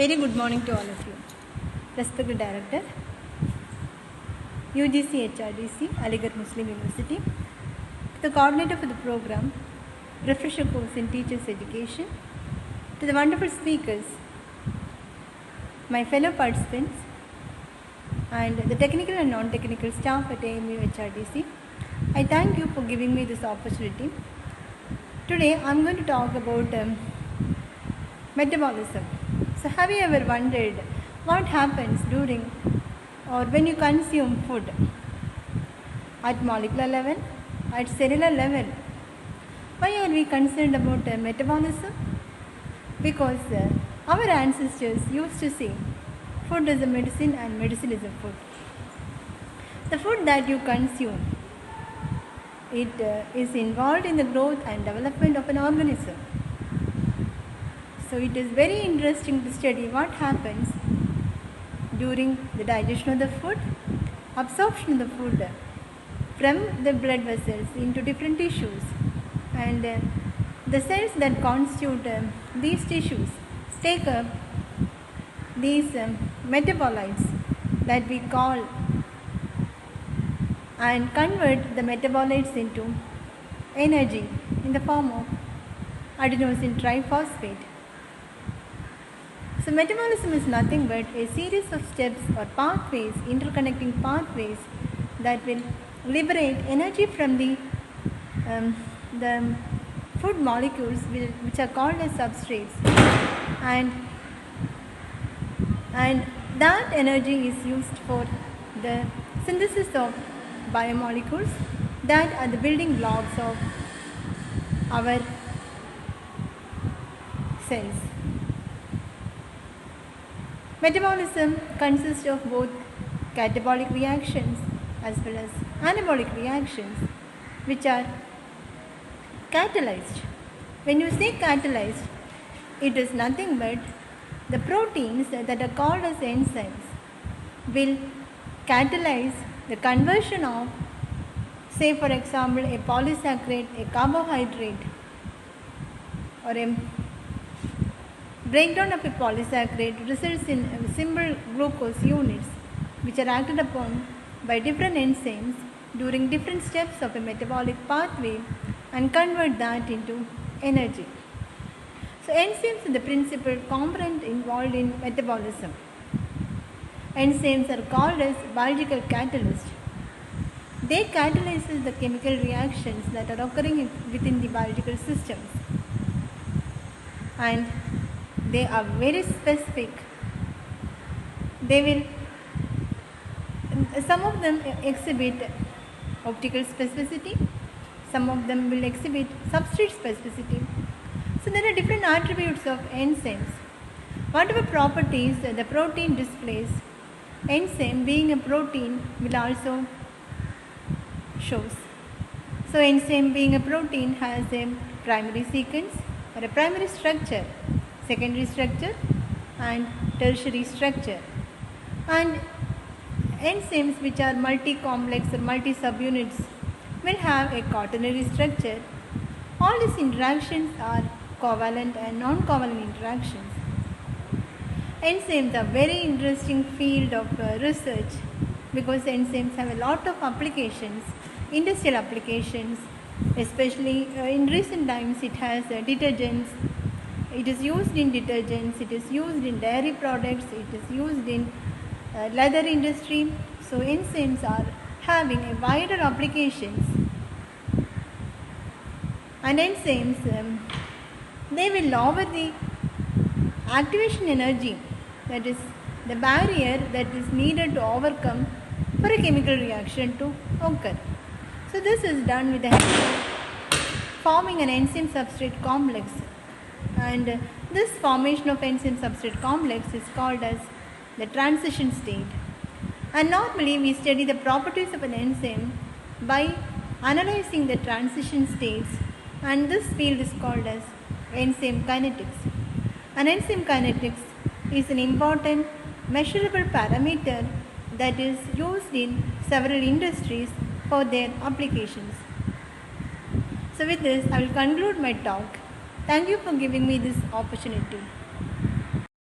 Very good morning to all of you. Respected Director, UGC HRDC, Aligarh Muslim University, to the coordinator for the program, refresher course in Teachers Education, to the wonderful speakers, my fellow participants, and the technical and non-technical staff at AMU HRDC, I thank you for giving me this opportunity. Today I am going to talk about metabolism. So have you ever wondered what happens during or when you consume food at molecular level, at cellular level? Why are we concerned about metabolism? Because our ancestors used to say food is a medicine and medicine is a food. The food that you consume, it is involved in the growth and development of an organism. So it is very interesting to study what happens during the digestion of the food, absorption of the food from the blood vessels into different tissues, and the cells that constitute these tissues take up these metabolites that we call and convert the metabolites into energy in the form of adenosine triphosphate. So metabolism is nothing but a series of steps or pathways, interconnecting pathways that will liberate energy from the food molecules which are called as substrates, and that energy is used for the synthesis of biomolecules that are the building blocks of our cells. Metabolism consists of both catabolic reactions as well as anabolic reactions, which are catalyzed. When you say catalyzed, it is nothing but the proteins that are called as enzymes will catalyze the conversion of, say for example, a polysaccharide, a carbohydrate, or a breakdown of a polysaccharide results in simple glucose units which are acted upon by different enzymes during different steps of a metabolic pathway and convert that into energy. So enzymes are the principal component involved in metabolism. Enzymes are called as biological catalysts. They catalyze the chemical reactions that are occurring within the biological systems, and they are very specific. Some of them exhibit optical specificity, some of them will exhibit substrate specificity. So there are different attributes of enzymes. Whatever properties the protein displays, enzyme being a protein will also shows. So enzyme being a protein has a primary sequence or a primary structure, secondary structure and tertiary structure, and enzymes which are multi-complex or multi-subunits will have a quaternary structure. All these interactions are covalent and non-covalent interactions. Enzymes are very interesting field of research because enzymes have a lot of applications, industrial applications, especially in recent times it has detergents. It is used in detergents, it is used in dairy products, it is used in leather industry. So enzymes are having a wider applications, and enzymes they will lower the activation energy, that is the barrier that is needed to overcome for a chemical reaction to occur. So this is done with the help of forming an enzyme substrate complex, and this formation of enzyme substrate complex is called as the transition state. And normally we study the properties of an enzyme by analyzing the transition states, and this field is called as enzyme kinetics. And enzyme kinetics is an important measurable parameter that is used in several industries for their applications. So with this I will conclude my talk. Thank you for giving me this opportunity.